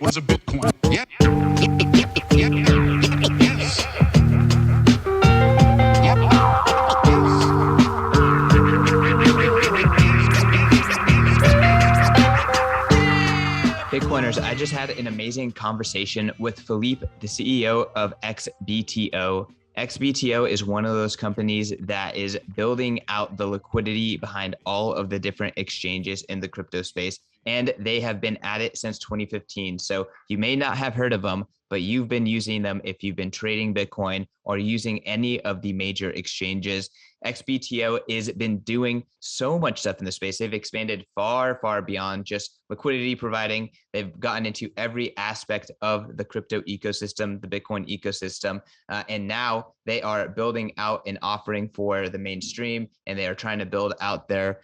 was a Bitcoin. Yeah. Yeah. Yes. Bitcoiners, I just had an amazing conversation with Philippe, the CEO of XBTO. XBTO is one of those companies that is building out the liquidity behind all of the different exchanges in the crypto space, and they have been at it since 2015. So you may not have heard of them, but you've been using them if you've been trading Bitcoin or using any of the major exchanges. XBTO has been doing so much stuff in the space. They've expanded far, far beyond just liquidity providing. They've gotten into every aspect of the crypto ecosystem, the Bitcoin ecosystem. And now they are building out an offering for the mainstream, and they are trying to build out their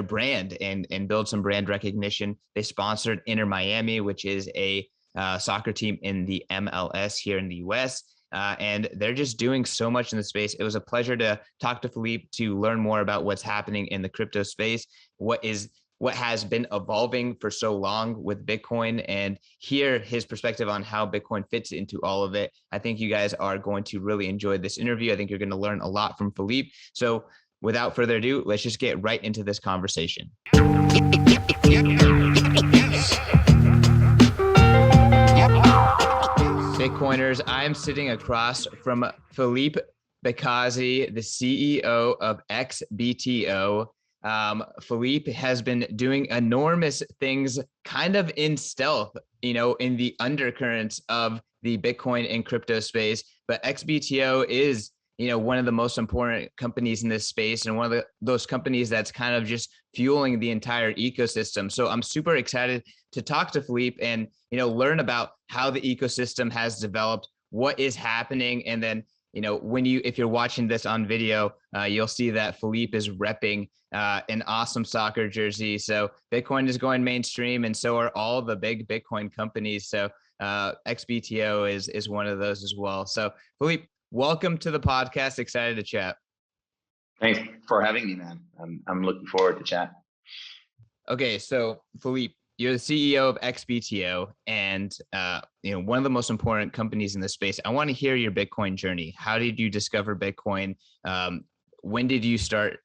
brand and build some brand recognition. They sponsored Inter Miami, which is a soccer team in the MLS here in the US. And they're just doing so much in the space. It was a pleasure to talk to Philippe to learn more about what's happening in the crypto space, what has been evolving for so long with Bitcoin, and hear his perspective on how Bitcoin fits into all of it. I think you guys are going to really enjoy this interview. I think you're going to learn a lot from Philippe. So without further ado, let's just get right into this conversation. Bitcoiners, I'm sitting across from Philippe Bekhazi, the CEO of XBTO. Philippe has been doing enormous things kind of in stealth, in the undercurrents of the Bitcoin and crypto space. But XBTO is, one of the most important companies in this space, and one of those companies that's kind of just fueling the entire ecosystem. So I'm super excited to talk to Philippe and, learn about how the ecosystem has developed, what is happening. And then, if you're watching this on video, you'll see that Philippe is repping an awesome soccer jersey. So Bitcoin is going mainstream, and so are all the big Bitcoin companies. So XBTO is one of those as well. So Philippe, welcome to the podcast. Excited to chat. Thanks for having me, man. I'm looking forward to chat. Okay, so Philippe, you're the CEO of XBTO, and one of the most important companies in this space. I want to hear your Bitcoin journey. How did you discover Bitcoin? When did you start,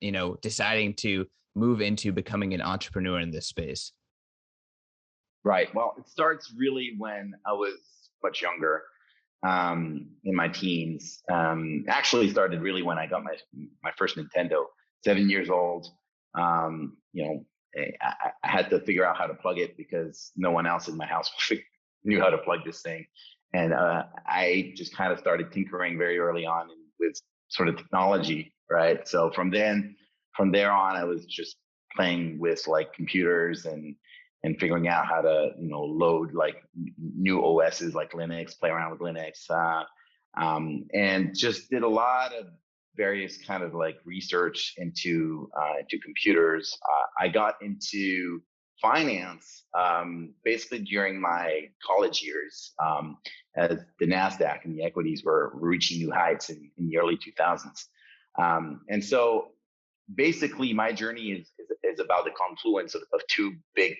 deciding to move into becoming an entrepreneur in this space? Right. Well, it starts really when I was much younger, in my teens. Actually started really when I got my first Nintendo, 7 years old. I had to figure out how to plug it because no one else in my house knew how to plug this thing. And I just kind of started tinkering very early on with sort of technology, right? So from there on, I was just playing with like computers and figuring out how to, load like new OSs like Linux, play around with Linux, and just did a lot of various kind of like research into computers. I got into finance basically during my college years, as the Nasdaq and the equities were reaching new heights in the early 2000s, and so basically my journey is about the confluence of two big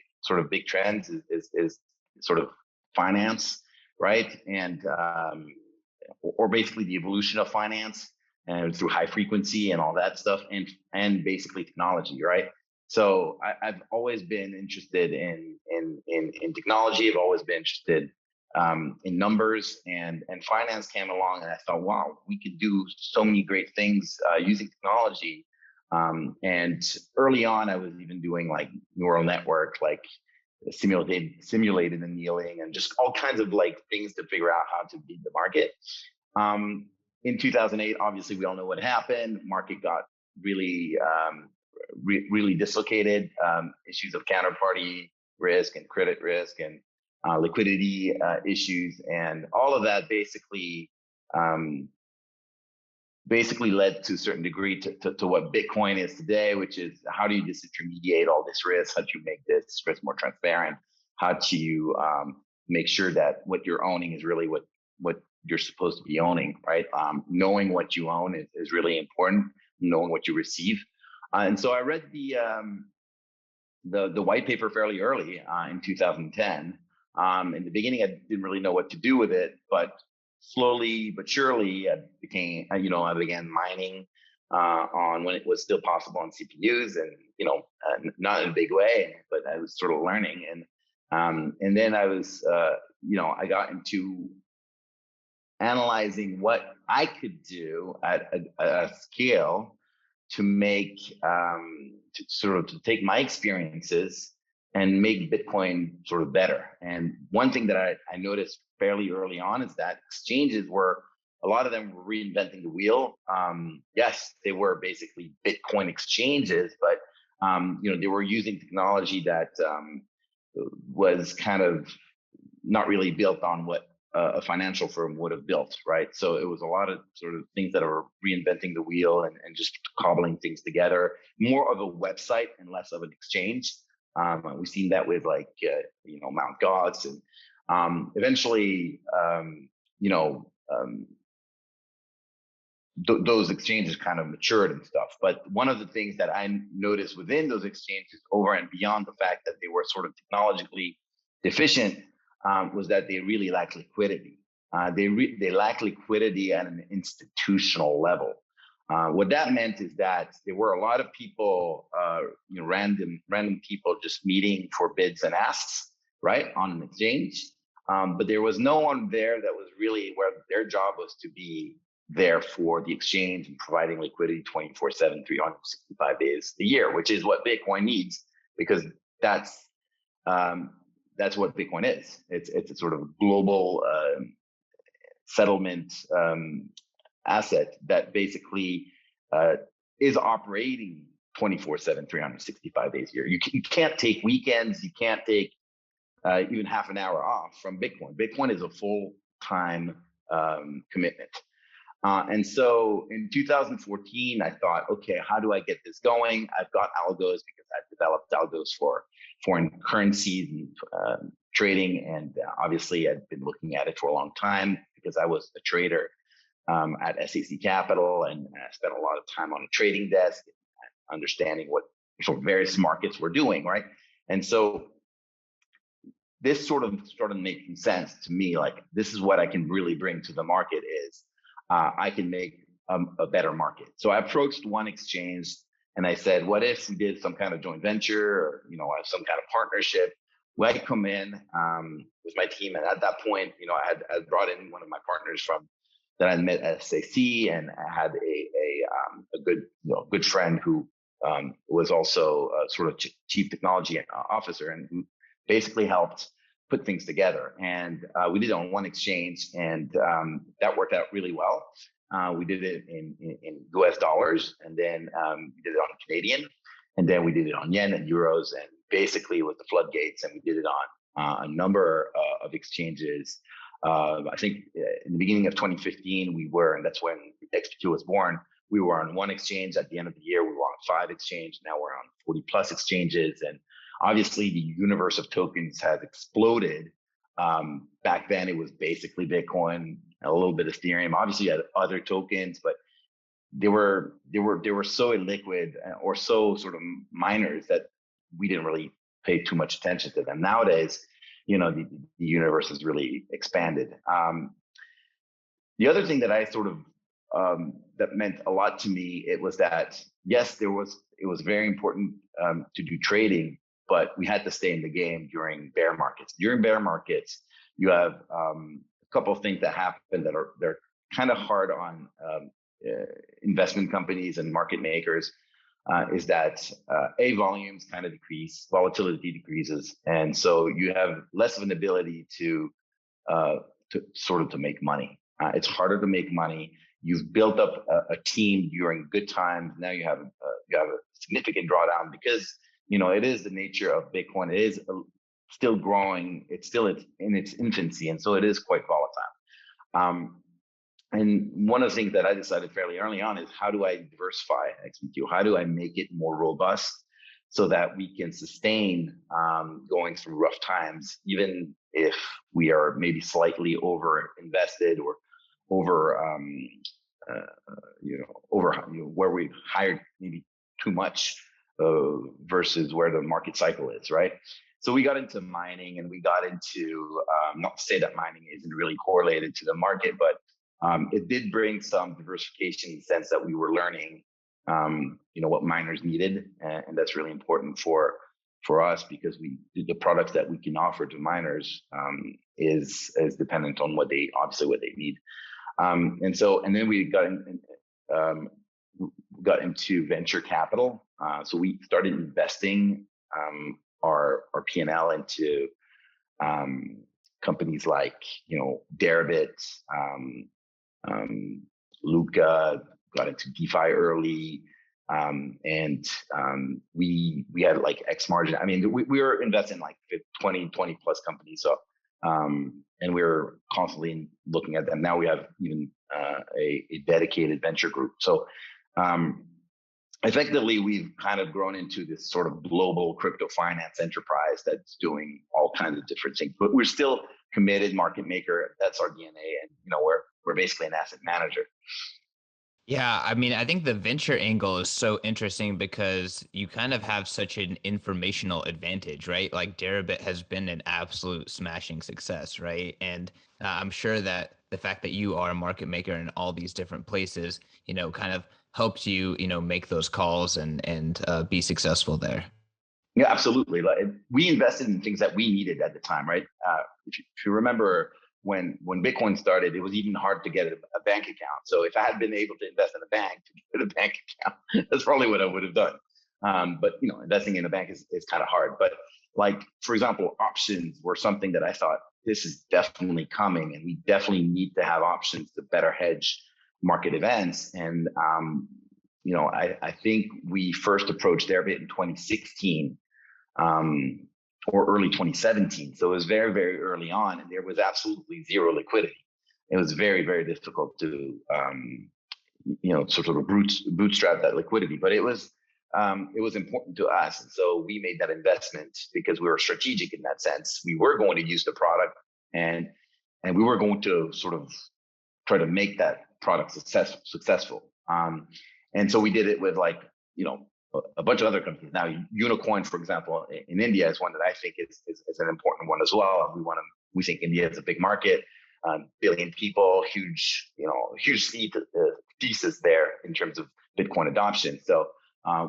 trends is sort of finance, right, and or basically the evolution of finance and through high frequency and all that stuff, and basically technology, right? So I've always been interested in technology. I've always been interested in numbers, and finance came along, and I thought, wow, we could do so many great things using technology. And early on, I was even doing like neural network, like simulated annealing, and just all kinds of like things to figure out how to beat the market. In 2008, obviously, we all know what happened. Market got really, really dislocated. Issues of counterparty risk and credit risk and liquidity issues, and all of that basically led to a certain degree to what Bitcoin is today, which is how do you disintermediate all this risk? How do you make this risk more transparent? How do you make sure that what you're owning is really what you're supposed to be owning, right? Knowing what you own is really important, knowing what you receive. And so I read the white paper fairly early in 2010. In the beginning, I didn't really know what to do with it, but slowly but surely, I began mining on when it was still possible on CPUs, and not in a big way, but I was sort of learning, and then I was, I got into analyzing what I could do at a scale to make to take my experiences and make Bitcoin sort of better. And one thing that I noticed fairly early on is that exchanges were, a lot of them were reinventing the wheel. Yes, they were basically Bitcoin exchanges, but they were using technology that was kind of not really built on what a financial firm would have built, right? So it was a lot of sort of things that are reinventing the wheel and just cobbling things together, more of a website and less of an exchange. We've seen that with Mount Gox, and eventually, those exchanges kind of matured and stuff. But one of the things that I noticed within those exchanges, over and beyond the fact that they were sort of technologically deficient, was that they really lack liquidity. They lack liquidity at an institutional level. What that meant is that there were a lot of people, random people just meeting for bids and asks, right, on an exchange. But there was no one there that was really where their job was to be there for the exchange and providing liquidity 24/7, 365 days a year, which is what Bitcoin needs, because that's what Bitcoin is. It's a sort of global settlement asset that basically is operating 24/7, 365 days a year. You can't take weekends. You can't take even half an hour off from Bitcoin. Bitcoin is a full-time commitment. And so in 2014, I thought, okay, how do I get this going? I've got algos because I've developed algos for foreign currencies and trading. And obviously, I've been looking at it for a long time because I was a trader at SAC Capital, and I spent a lot of time on a trading desk, understanding what sort of various markets were doing, right? And so this sort of started making sense to me. Like, this is what I can really bring to the market is I can make a better market. So I approached one exchange and I said, what if we did some kind of joint venture or, some kind of partnership where I come in with my team. And at that point, I had brought in one of my partners that I met at SAC, and I had a good friend who was also sort of chief technology officer, and who basically helped put things together. And we did it on one exchange, and that worked out really well. We did it in US dollars, and then we did it on Canadian, and then we did it on yen and euros, and basically it was the floodgates, and we did it on a number of exchanges. I think in the beginning of 2015, and that's when XBTO was born, we were on one exchange. At the end of the year, we were on 5 exchanges. Now we're on 40 plus exchanges, and obviously, the universe of tokens has exploded. Back then, it was basically Bitcoin, a little bit of Ethereum. Obviously, you had other tokens, but they were so illiquid or so sort of minors that we didn't really pay too much attention to them. Nowadays, the universe has really expanded. The other thing that I sort of that meant a lot to me, it was that yes, it was very important to do trading, but we had to stay in the game during bear markets. During bear markets, you have a couple of things that happen they're kind of hard on investment companies and market makers. Is that volumes kind of decrease, volatility decreases, and so you have less of an ability to make money. It's harder to make money. You've built up a team during good times. Now you have a significant drawdown because it is the nature of Bitcoin. It is still growing. It's still in its infancy, and so it is quite volatile. And one of the things that I decided fairly early on is, how do I diversify XBTO? How do I make it more robust so that we can sustain going through rough times, even if we are maybe slightly over invested or over where we've hired maybe too much versus where the market cycle is, right? So we got into mining, and we got into, not to say that mining isn't really correlated to the market, but it did bring some diversification in the sense that we were learning, what miners needed, and that's really important for us, because the products that we can offer to miners is dependent on what they need. And then we got into venture capital. So we started investing our P&L into companies like Deribit, Luca, got into DeFi early, and we had like X margin. I mean, we were investing in like 20 plus companies. So and we were constantly looking at them. Now we have even a dedicated venture group. So effectively, we've kind of grown into this sort of global crypto finance enterprise that's doing all kinds of different things. But we're still committed market maker. That's our DNA, and we're basically an asset manager. Yeah, I mean, I think the venture angle is so interesting because you kind of have such an informational advantage, right? Like Deribit has been an absolute smashing success, right? And I'm sure that the fact that you are a market maker in all these different places, kind of helps you, make those calls and be successful there. Yeah, absolutely. Like, we invested in things that we needed at the time, right? If you remember, when Bitcoin started, it was even hard to get a bank account. So if I had been able to invest in a bank to get a bank account, that's probably what I would have done. But investing in a bank is kind of hard. But like, for example, options were something that I thought, this is definitely coming, and we definitely need to have options to better hedge market events. And I think we first approached Deribit in 2016. Or early 2017. So it was very, very early on, and there was absolutely zero liquidity. It was very, very difficult to, sort of bootstrap that liquidity. But it was important to us, and so we made that investment because we were strategic in that sense. We were going to use the product, and we were going to sort of try to make that product successful. And so we did it with a bunch of other companies. Now, Unicoin, for example, in India is one that I think is an important one as well. We think India is a big market, billion people, huge thesis there in terms of Bitcoin adoption. So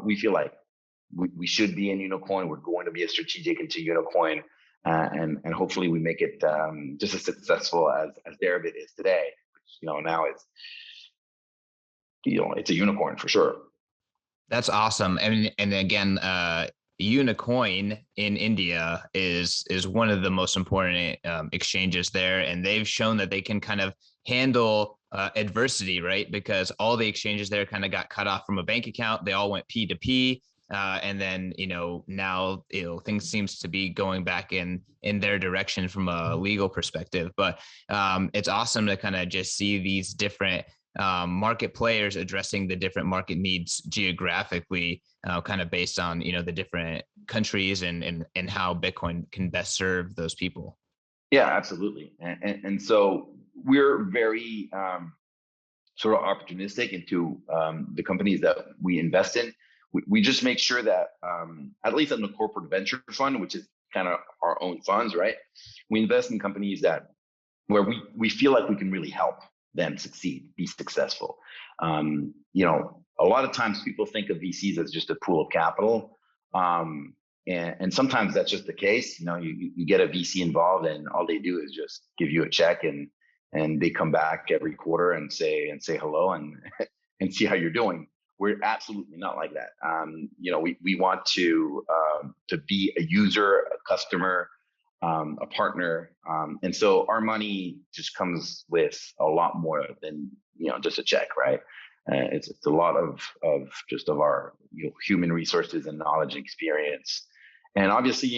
we feel like we should be in Unicoin. We're going to be a strategic into Unicoin, and hopefully we make it just as successful as Deribit is today, which now is it's a unicorn for sure. That's awesome. And again, Unicoin in India is one of the most important exchanges there, and they've shown that they can kind of handle adversity, right? Because all the exchanges there kind of got cut off from a bank account. They all went P2P, and then now things seems to be going back in their direction from a legal perspective. But it's awesome to kind of just see these different market players addressing the different market needs geographically, kind of based on the different countries and how Bitcoin can best serve those people. Yeah, absolutely. And so we're very sort of opportunistic into the companies that we invest in. We just make sure that at least in the corporate venture fund, which is kind of our own funds, right? We invest in companies where we feel like we can really help them succeed, be successful. A lot of times people think of VCs as just a pool of capital. And sometimes that's just the case. You get a VC involved, and all they do is just give you a check, and they come back every quarter and say hello and see how you're doing. We're absolutely not like that. We want to be a user, a customer, a partner, and so our money just comes with a lot more than just a check, right? It's a lot of our human resources and knowledge and experience, and obviously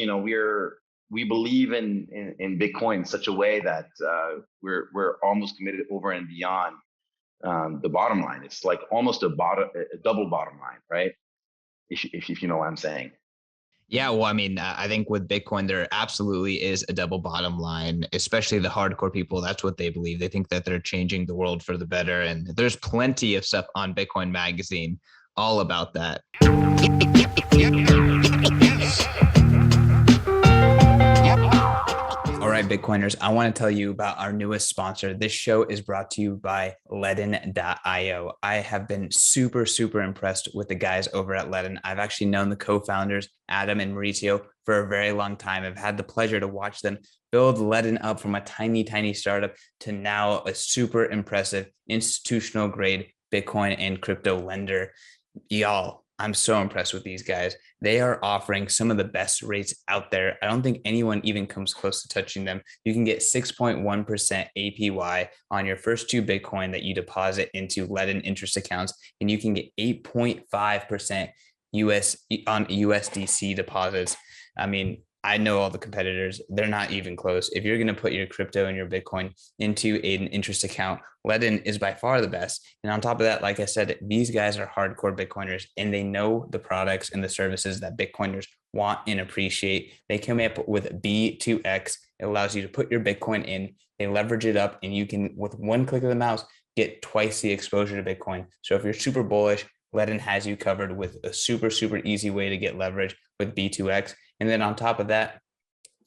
we believe in Bitcoin in such a way that we're almost committed over and beyond the bottom line. It's like almost a double bottom line, right? If you know what I'm saying. Yeah, well, I mean, I think with Bitcoin, there absolutely is a double bottom line, especially the hardcore people. That's what they believe. They think that they're changing the world for the better. And there's plenty of stuff on Bitcoin Magazine all about that. Yes. right, Bitcoiners, I want to tell you about our newest sponsor. This show is brought to you by Ledn.io. I have been super, super impressed with the guys over at Ledn. I've actually known the co-founders, Adam and Mauricio, for a very long time. I've had the pleasure to watch them build Ledn up from a tiny, tiny startup to now a super impressive institutional grade Bitcoin and crypto lender. Y'all, I'm so impressed with these guys. They are offering some of the best rates out there. I don't think anyone even comes close to touching them. You can get 6.1% APY on your first 2 Bitcoin that you deposit into Ledn interest accounts, and you can get 8.5% US on USDC deposits. I mean, I know all the competitors, they're not even close. If you're going to put your crypto and your Bitcoin into an interest account, Ledn is by far the best. And on top of that, like I said, these guys are hardcore Bitcoiners and they know the products and the services that Bitcoiners want and appreciate. They come up with B2X. It allows you to put your Bitcoin in, they leverage it up, and you can, with one click of the mouse, get twice the exposure to Bitcoin. So if you're super bullish, Ledn has you covered with a super, super easy way to get leverage with B2X. And then on top of that,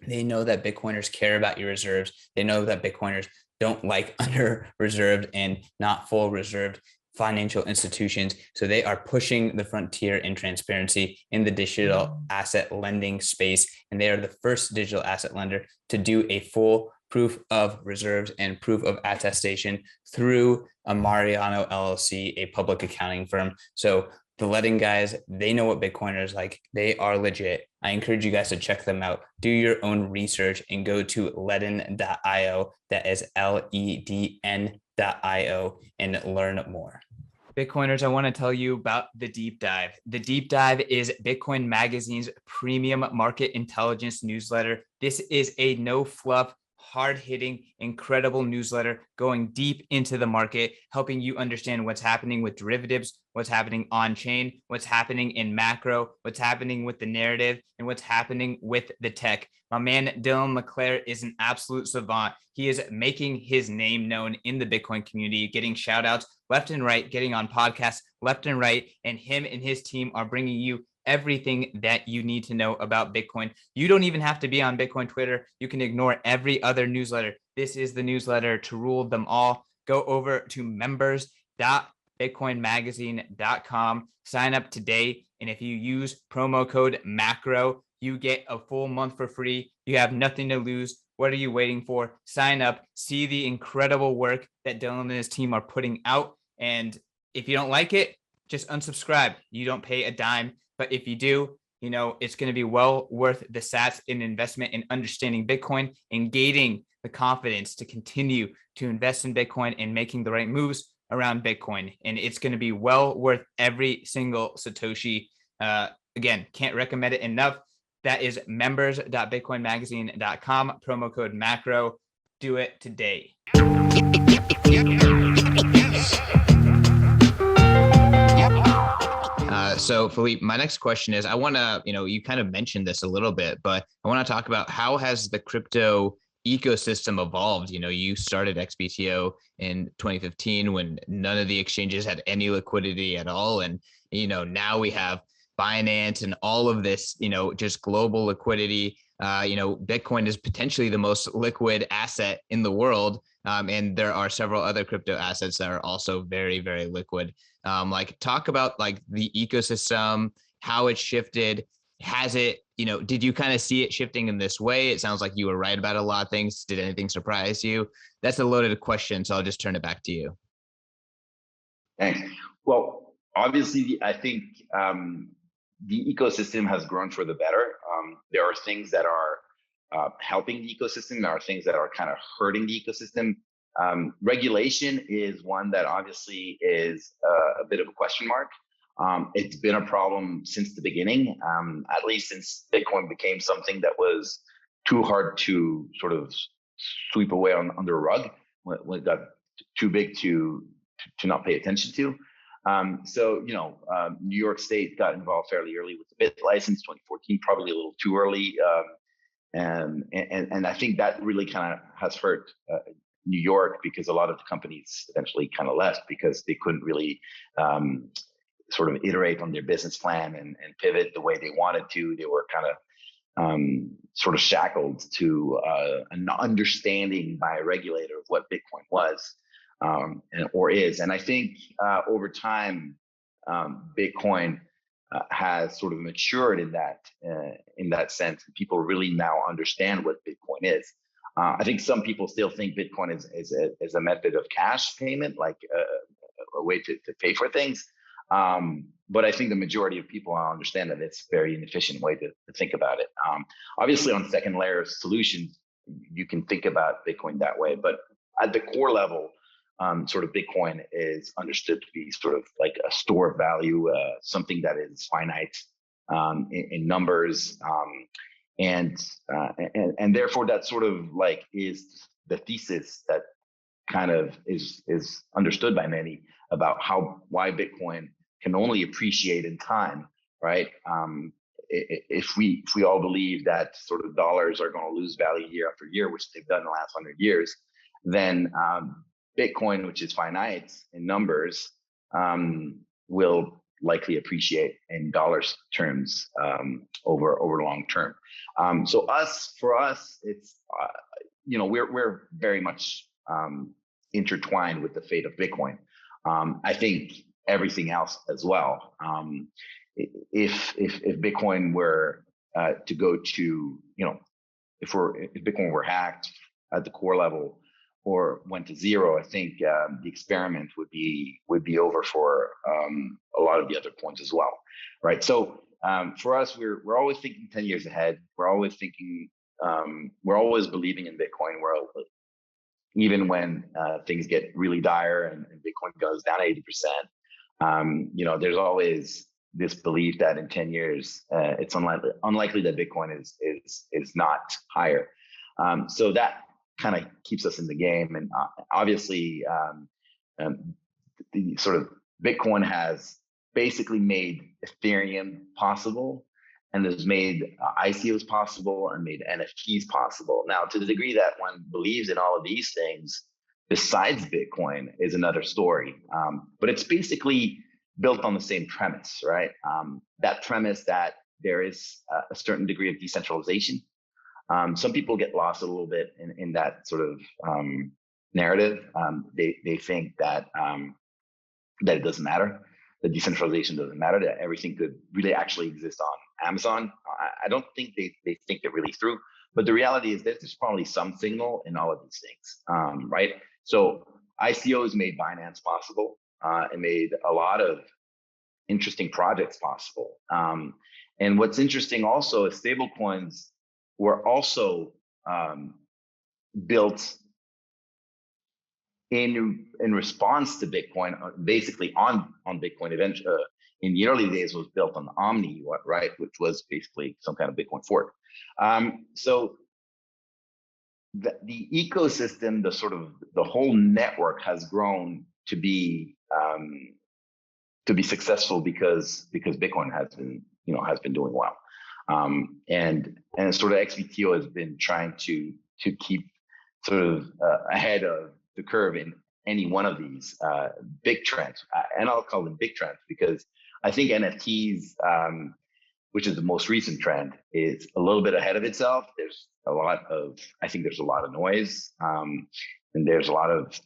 they know that Bitcoiners care about your reserves. They know that Bitcoiners don't like under reserved and not full reserved financial institutions. So they are pushing the frontier in transparency in the digital asset lending space. And they are the first digital asset lender to do a full proof of reserves and proof of attestation through a Mariano LLC, a public accounting firm. So the Ledn guys, they know what Bitcoiners like. They are legit. I encourage you guys to check them out. Do your own research and go to Ledn.io. That is LEDN.io and learn more. Bitcoiners, I want to tell you about the deep dive. The deep dive is Bitcoin Magazine's premium market intelligence newsletter. This is a no fluff, hard-hitting, incredible newsletter going deep into the market, helping you understand what's happening with derivatives, what's happening on chain, what's happening in macro, what's happening with the narrative, and what's happening with the tech. My man Dylan LeClaire is an absolute savant. He is making his name known in the Bitcoin community, getting shout outs left and right, getting on podcasts left and right, and him and his team are bringing you everything that you need to know about Bitcoin. You don't even have to be on Bitcoin Twitter. You can ignore every other newsletter. This is the newsletter to rule them all. Go over to members.bitcoinmagazine.com, sign up today. And if you use promo code MACRO, you get a full month for free. You have nothing to lose. What are you waiting for? Sign up, see the incredible work that Dylan and his team are putting out. And if you don't like it, just unsubscribe. You don't pay a dime. But if you do, you know, it's going to be well worth the sats in investment in understanding Bitcoin and gaining the confidence to continue to invest in Bitcoin and making the right moves around Bitcoin. And it's going to be well worth every single Satoshi. Again, can't recommend it enough. That is members.bitcoinmagazine.com, promo code MACRO. Do it today. So Philippe, my next question is, I want to, you kind of mentioned this a little bit, but I want to talk about how has the crypto ecosystem evolved? You started XBTO in 2015 when none of the exchanges had any liquidity at all. And, now we have Binance and all of this, just global liquidity. Bitcoin is potentially the most liquid asset in the world. And there are several other crypto assets that are also very, very liquid. Talk about the ecosystem, how it shifted. Has it, did you kind of see it shifting in this way? It sounds like you were right about a lot of things. Did anything surprise you? That's a loaded question, so I'll just turn it back to you. Thanks. Well, obviously, I think the ecosystem has grown for the better. There are things that are helping the ecosystem. There are things that are kind of hurting the ecosystem. Regulation is one that obviously is a bit of a question mark. It's been a problem since the beginning, at least since Bitcoin became something that was too hard to sort of sweep away under a rug when it got too big to not pay attention to. New York State got involved fairly early with the BIT license, 2014, probably a little too early. And I think that really kind of has hurt New York, because a lot of the companies eventually kind of left because they couldn't really sort of iterate on their business plan and pivot the way they wanted to. They were kind of sort of shackled to an understanding by a regulator of what Bitcoin was or is. And I think over time, Bitcoin has sort of matured in that sense. People really now understand what Bitcoin is. I think some people still think Bitcoin is a method of cash payment, like a way to pay for things. But I think the majority of people understand that it's a very inefficient way to think about it. Obviously, on second layer solutions, you can think about Bitcoin that way. But at the core level, sort of Bitcoin is understood to be sort of like a store of value, something that is finite in numbers. And therefore, that sort of like is the thesis that kind of is understood by many about why Bitcoin can only appreciate in time, right? If we all believe that sort of dollars are going to lose value year after year, which they've done in the last 100 years, then Bitcoin, which is finite in numbers, will likely appreciate in dollars terms over long term. So for us, it's we're very much intertwined with the fate of Bitcoin. I think everything else as well. If Bitcoin were to go to, if Bitcoin were hacked at the core level or went to zero, I think the experiment would be over for a lot of the other coins as well, right? So for us, we're always thinking 10 years ahead. We're always thinking, we're always believing in Bitcoin. Even when things get really dire and Bitcoin goes down 80%, there's always this belief that in 10 years, it's unlikely that Bitcoin is not higher. So that kind of keeps us in the game. And obviously, the sort of Bitcoin has basically made Ethereum possible, and has made ICOs possible and made NFTs possible. Now, to the degree that one believes in all of these things, besides Bitcoin, is another story. But it's basically built on the same premise, right? That premise that there is a certain degree of decentralization. Some people get lost a little bit in that sort of narrative. They think that it doesn't matter, that decentralization doesn't matter, that everything could really actually exist on Amazon. I don't think they think it really through. But the reality is that there's probably some signal in all of these things, right? So ICOs made Binance possible. It made a lot of interesting projects possible. And what's interesting also is stablecoins were also built in response to Bitcoin, basically on Bitcoin. Eventually, in the early days, was built on Omni, right, which was basically some kind of Bitcoin fork. So the ecosystem, the whole network has grown to be successful because Bitcoin has been doing well, and sort of XBTO has been trying to keep sort of ahead of the curve in any one of these big trends, and I'll call them big trends because I think NFTs, which is the most recent trend, is a little bit ahead of itself. There's a lot of noise, and there's a lot of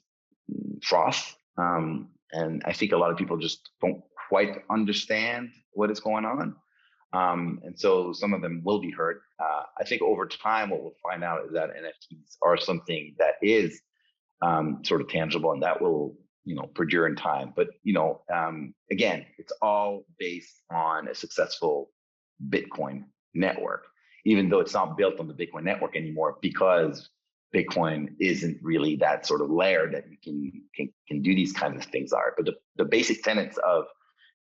froth, and I think a lot of people just don't quite understand what is going on, and so some of them will be hurt. I think over time, what we'll find out is that NFTs are something that is sort of tangible, and that will perdure in time. But again, it's all based on a successful Bitcoin network, even though it's not built on the Bitcoin network anymore, because Bitcoin isn't really that sort of layer that you can do these kinds of things are. But the basic tenets of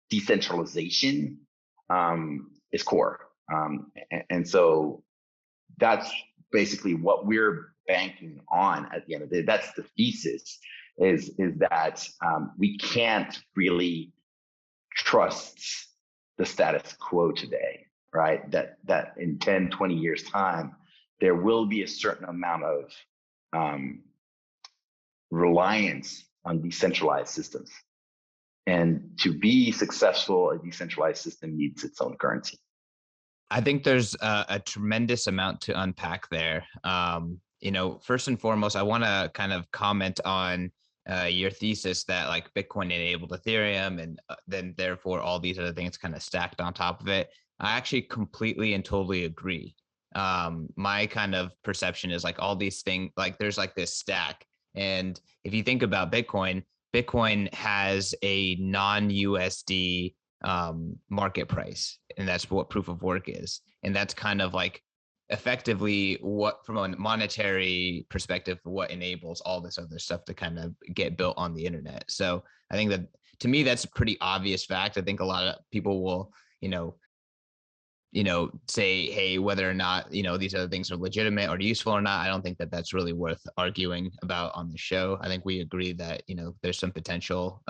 decentralization is core, and so that's basically what we're banking on at the end of the day. That's the thesis, is that we can't really trust the status quo today, right? That in 10, 20 years time, there will be a certain amount of reliance on decentralized systems. And to be successful, a decentralized system needs its own currency. I think there's a tremendous amount to unpack there. First and foremost, I want to kind of comment on your thesis that like Bitcoin enabled Ethereum, and then therefore all these other things kind of stacked on top of it. I actually completely and totally agree. My kind of perception is like all these things, like there's like this stack. And if you think about Bitcoin, Bitcoin has a non-USD market price, and that's what proof of work is. And that's kind of like effectively what, from a monetary perspective, what enables all this other stuff to kind of get built on the internet. So I think that, to me, that's a pretty obvious fact. I think a lot of people will, say, hey, whether or not, these other things are legitimate or useful or not, I don't think that that's really worth arguing about on the show. I think we agree that, there's some potential,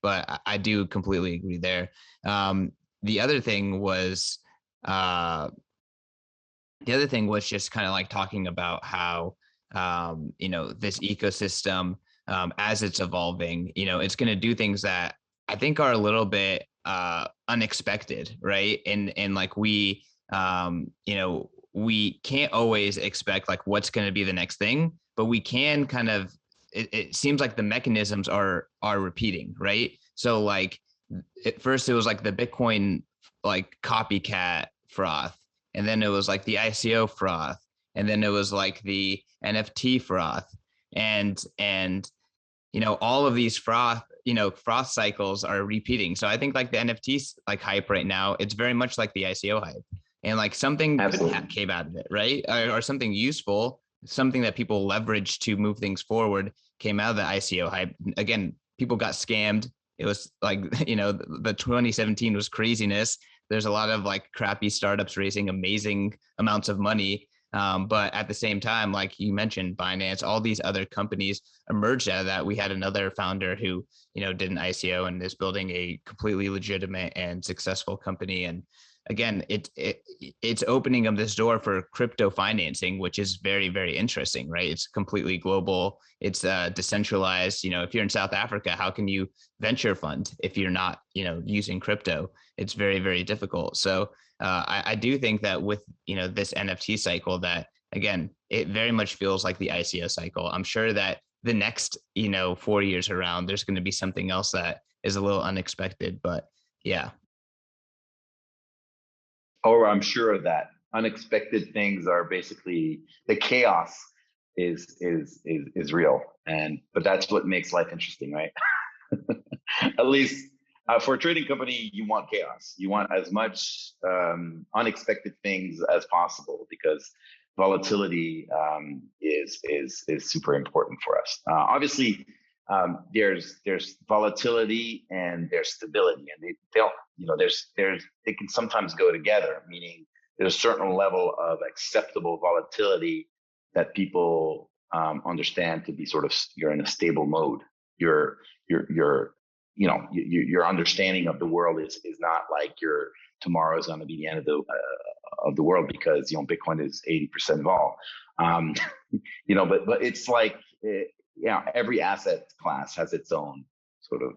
but I do completely agree there. The other thing was, just kind of like talking about how, this ecosystem, as it's evolving, it's going to do things that I think are a little bit unexpected, right? And like we can't always expect like what's going to be the next thing, but we can kind of, it seems like the mechanisms are repeating, right? So like at first it was like the Bitcoin like copycat froth, and then it was like the ICO froth, and then it was like the NFT froth, and all of these froth cycles are repeating. So I think like the NFTs like hype right now, it's very much like the ICO hype, and like something came out of it, right? Or something useful, something that people leverage to move things forward came out of the ICO hype. Again, people got scammed. It was like, the 2017 was craziness. There's a lot of like crappy startups raising amazing amounts of money. But at the same time, like you mentioned, Binance, all these other companies emerged out of that. We had another founder who, did an ICO and is building a completely legitimate and successful company. And again, it's opening up this door for crypto financing, which is very, very interesting, right? It's completely global. It's decentralized. If you're in South Africa, how can you venture fund if you're not, using crypto? It's very, very difficult. So I do think that with, this NFT cycle, that again, it very much feels like the ICO cycle. I'm sure that the next, 4 years around, there's going to be something else that is a little unexpected, but yeah. Or I'm sure of that. Unexpected things are basically the chaos is real, but that's what makes life interesting, right? At least for a trading company, you want chaos. You want as much unexpected things as possible, because volatility is super important for us. Obviously, there's volatility and there's stability, and they don't, they can sometimes go together. Meaning, there's a certain level of acceptable volatility that people understand to be sort of, you're in a stable mode. Your understanding of the world is not like your tomorrow is going to be the end of the world, because Bitcoin is 80% vol. But it's like every asset class has its own sort of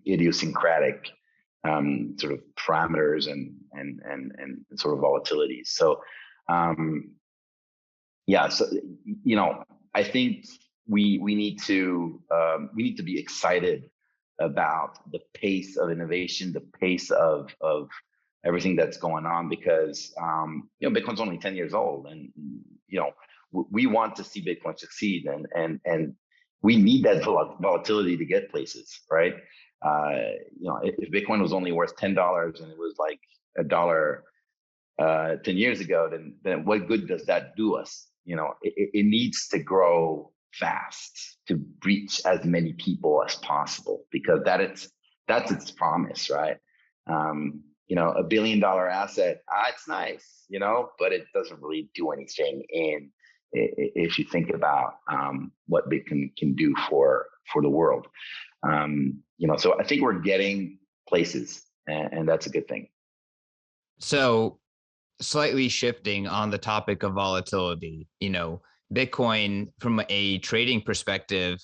idiosyncratic sort of parameters and sort of volatilities. So I think we need to be excited about the pace of innovation, the pace of everything that's going on, because Bitcoin's only 10 years old, and we want to see Bitcoin succeed, and we need that volatility to get places, right? If Bitcoin was only worth $10 and it was like $1 10 years ago, then what good does that do us? It needs to grow fast to reach as many people as possible, because that's its promise, right? $1 billion asset, it's nice, but it doesn't really do anything if you think about what Bitcoin can do for the world. So I think we're getting places, and that's a good thing. So slightly shifting on the topic of volatility, Bitcoin from a trading perspective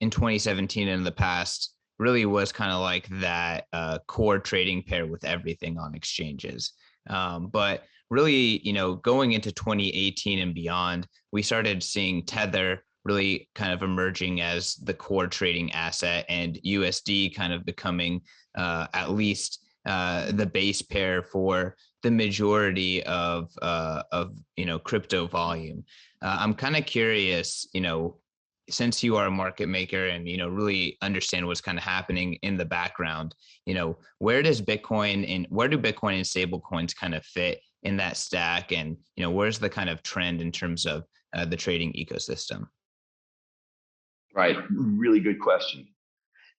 in 2017 and in the past really was kind of like that core trading pair with everything on exchanges. But really, going into 2018 and beyond, we started seeing Tether really kind of emerging as the core trading asset, and USD kind of becoming at least the base pair for the majority of crypto volume. I'm kind of curious, since you are a market maker and really understand what's kind of happening in the background, where do Bitcoin and stablecoins kind of fit in that stack, and where's the kind of trend in terms of the trading ecosystem? Right, really good question.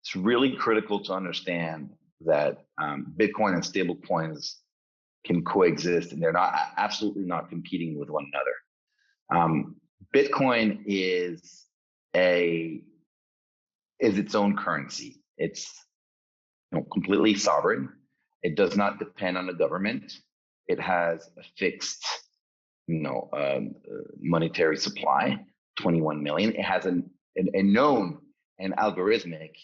It's really critical to understand that Bitcoin and stablecoins can coexist, and they're not absolutely not competing with one another. Bitcoin is its own currency. It's completely sovereign. It does not depend on the government. It has a fixed monetary supply, 21 million. It has a known and algorithmic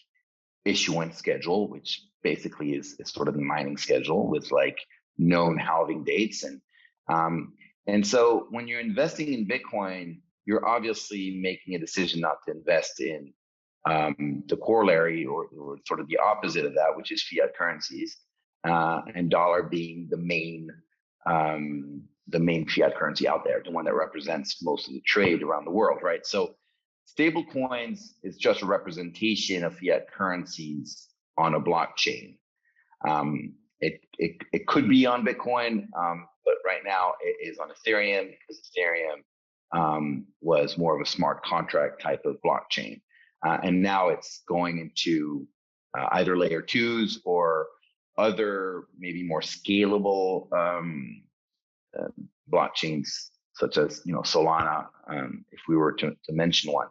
issuance schedule, which basically is sort of the mining schedule with like known halving dates. And so when you're investing in Bitcoin, you're obviously making a decision not to invest in the corollary or sort of the opposite of that, which is fiat currencies, and dollar being the main fiat currency out there, the one that represents most of the trade around the world, right? So stable coins is just a representation of fiat currencies on a blockchain. It could be on Bitcoin, but right now it is on Ethereum, because Ethereum was more of a smart contract type of blockchain. And now it's going into either layer twos or other maybe more scalable blockchains, such as Solana, if we were to mention one.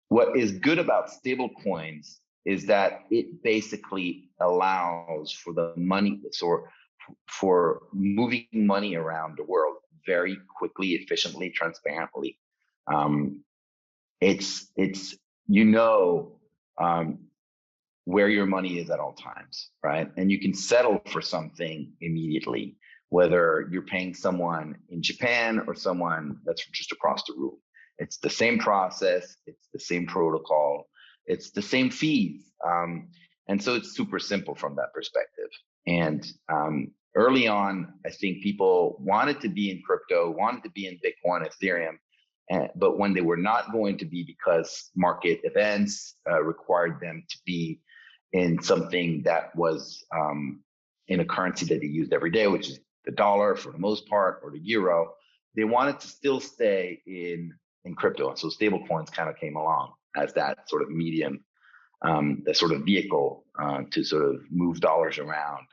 What is good about stable coins is that it basically allows for the money, for moving money around the world very quickly, efficiently, transparently. It's where your money is at all times, right? And you can settle for something immediately, whether you're paying someone in Japan or someone that's just across the room. It's the same process, it's the same protocol, it's the same fees. And so it's super simple from that perspective. And early on, I think people wanted to be in crypto, wanted to be in Bitcoin, Ethereum, but when they were not going to be because market events required them to be in something that was in a currency that they used every day, which is the dollar for the most part, or the euro, they wanted to still stay in crypto. And so stable coins kind of came along as that sort of medium, that sort of vehicle to sort of move dollars around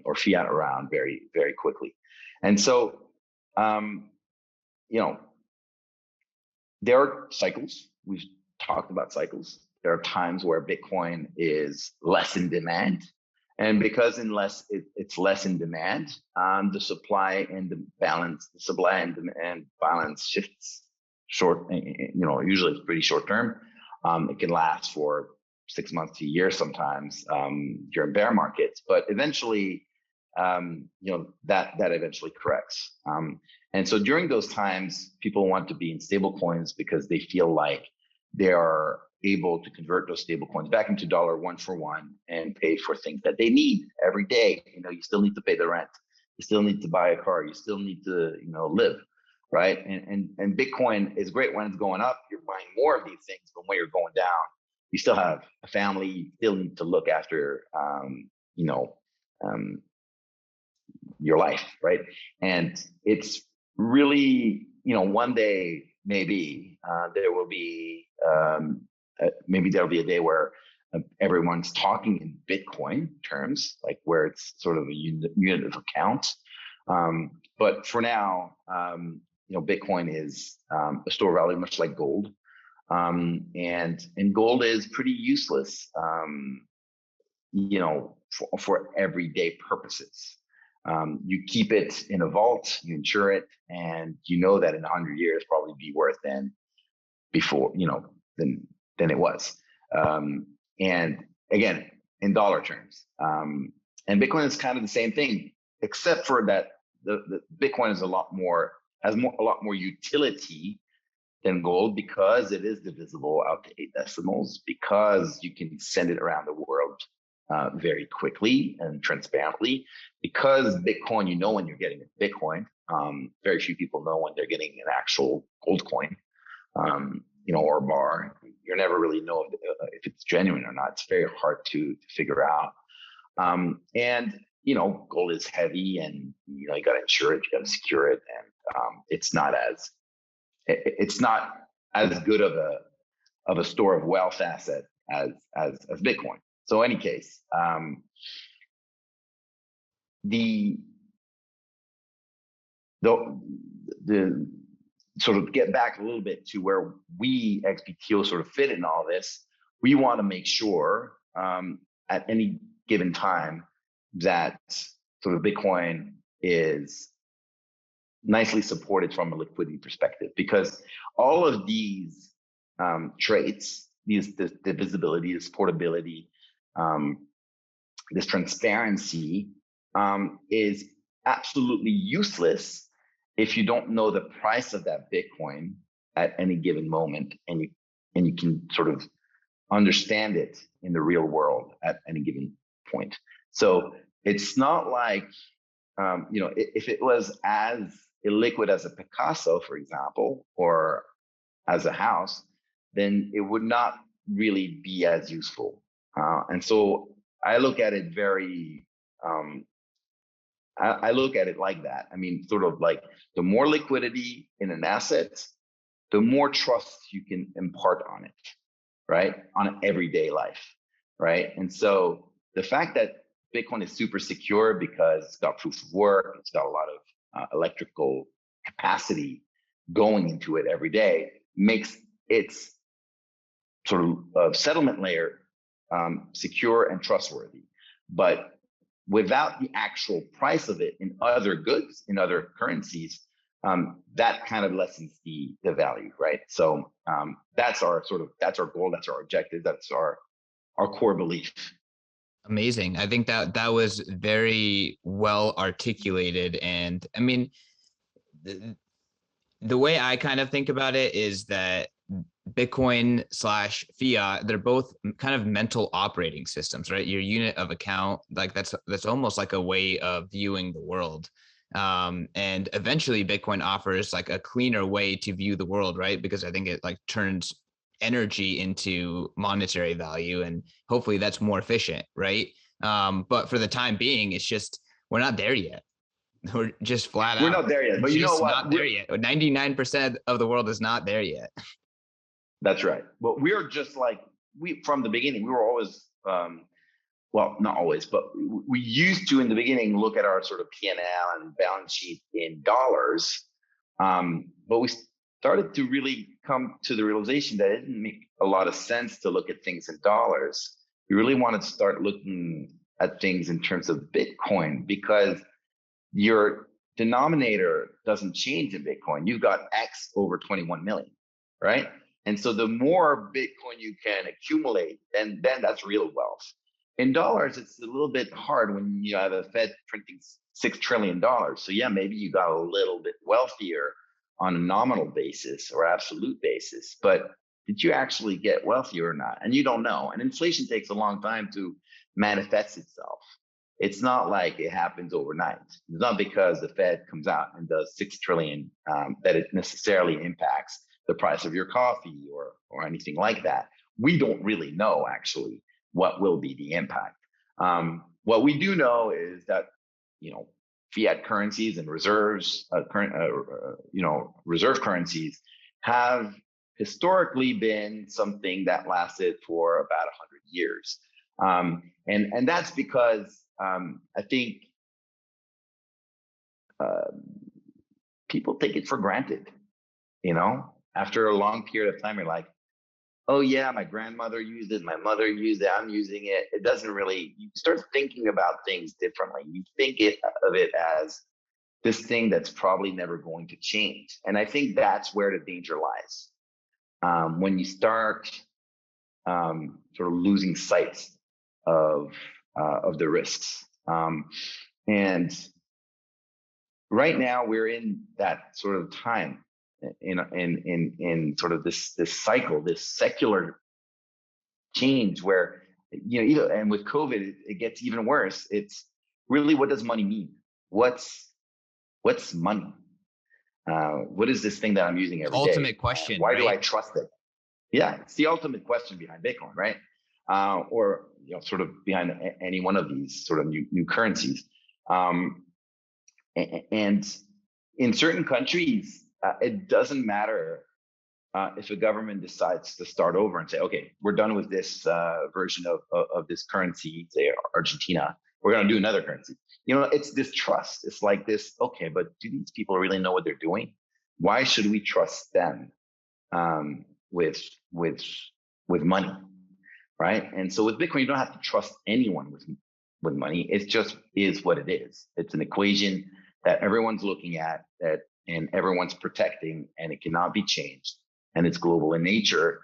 or fiat around very, very quickly. And so, there are cycles. We've talked about cycles. There are times where Bitcoin is less in demand. And because it's less in demand, the supply and demand balance shifts short, usually it's pretty short term. It can last for 6 months to a year sometimes during bear markets, but eventually, that eventually corrects. And so during those times, people want to be in stable coins because they feel like they are able to convert those stable coins back into dollar one for one and pay for things that they need every day. You still need to pay the rent. You still need to buy a car. You still need to, live, right? And Bitcoin is great when it's going up. You're buying more of these things, but when you're going down, you still have a family. You still need to look after, your life, right? And it's really, one day maybe there will be maybe there'll be a day where everyone's talking in Bitcoin terms, like where it's sort of a unit of account. But for now, Bitcoin is a store value, much like gold, and gold is pretty useless, for everyday purposes. You keep it in a vault, you insure it, and that in 100 years probably be worth than before, than it was. And again, in dollar terms, And Bitcoin is kind of the same thing, except for that the Bitcoin is a lot more utility than gold, because it is divisible out to 8 decimals, because you can send it around the world very quickly and transparently, because Bitcoin, you know when you're getting a Bitcoin. Very few people know when they're getting an actual gold coin, or bar. You never really know if it's genuine or not. It's very hard to figure out. And gold is heavy, and you got to insure it, you got to secure it, and it's not as good of a store of wealth asset as Bitcoin. So, in any case, the sort of get back a little bit to where we XBTO sort of fit in all this. We want to make sure at any given time that sort of Bitcoin is nicely supported from a liquidity perspective, because all of these traits, the visibility, this portability, this transparency is absolutely useless if you don't know the price of that Bitcoin at any given moment, and you can sort of understand it in the real world at any given point. So it's not like if it was as illiquid as a Picasso, for example, or as a house, then it would not really be as useful. And so I look at it very I look at it like that. I mean, sort of like, the more liquidity in an asset, the more trust you can impart on it, right? On everyday life, right? And so the fact that Bitcoin is super secure because it's got proof of work, it's got a lot of electrical capacity going into it every day, makes its sort of settlement layer secure and trustworthy. But without the actual price of it in other goods, in other currencies, that kind of lessens the value, right? So that's our goal, that's our objective, that's our core belief. Amazing. I think that was very well articulated. And I mean, the way I kind of think about it is that Bitcoin / Fiat, they're both kind of mental operating systems, right? Your unit of account, like that's almost like a way of viewing the world. And eventually Bitcoin offers like a cleaner way to view the world, right? Because I think it like turns energy into monetary value, and hopefully that's more efficient, right? But for the time being, it's just, we're not there yet. We're just flat out. We're not there yet, but you know what? Not there yet. 99% of the world is not there yet. That's right. But we're just like, from the beginning, we were always, well, not always, but we used to, in the beginning, look at our sort of P&L and balance sheet in dollars. But we started to really come to the realization that it didn't make a lot of sense to look at things in dollars. We really wanted to start looking at things in terms of Bitcoin, because your denominator doesn't change in Bitcoin. You've got X over 21 million, right? And so the more Bitcoin you can accumulate, then that's real wealth. In dollars, it's a little bit hard when you have a Fed printing $6 trillion. So yeah, maybe you got a little bit wealthier on a nominal basis or absolute basis, but did you actually get wealthier or not? And you don't know. And inflation takes a long time to manifest itself. It's not like it happens overnight. It's not because the Fed comes out and does 6 trillion that it necessarily impacts the price of your coffee or anything like that. We don't really know actually what will be the impact. What we do know is that, fiat currencies and reserves, reserve currencies have historically been something that lasted for about 100 years. And that's because I think people take it for granted, after a long period of time, you're like, oh yeah, my grandmother used it, my mother used it, I'm using it. It doesn't really, you start thinking about things differently. You think of it as this thing that's probably never going to change. And I think that's where the danger lies. When you start sort of losing sight of the risks. And right now we're in that sort of time in sort of this cycle, this secular change where, and with COVID, it gets even worse. It's really, what does money mean? What's money? What is this thing that I'm using every day? Ultimate question. Why do I right? trust it? Yeah, it's the ultimate question behind Bitcoin, right? Or sort of behind any one of these sort of new currencies. And in certain countries, it doesn't matter if a government decides to start over and say, okay, we're done with this version of this currency, say Argentina, we're going to do another currency. It's this trust. It's like this, okay, but do these people really know what they're doing? Why should we trust them with money, right? And so with Bitcoin, you don't have to trust anyone with money. It just is what it is. It's an equation that everyone's looking at, and everyone's protecting, and it cannot be changed. And it's global in nature.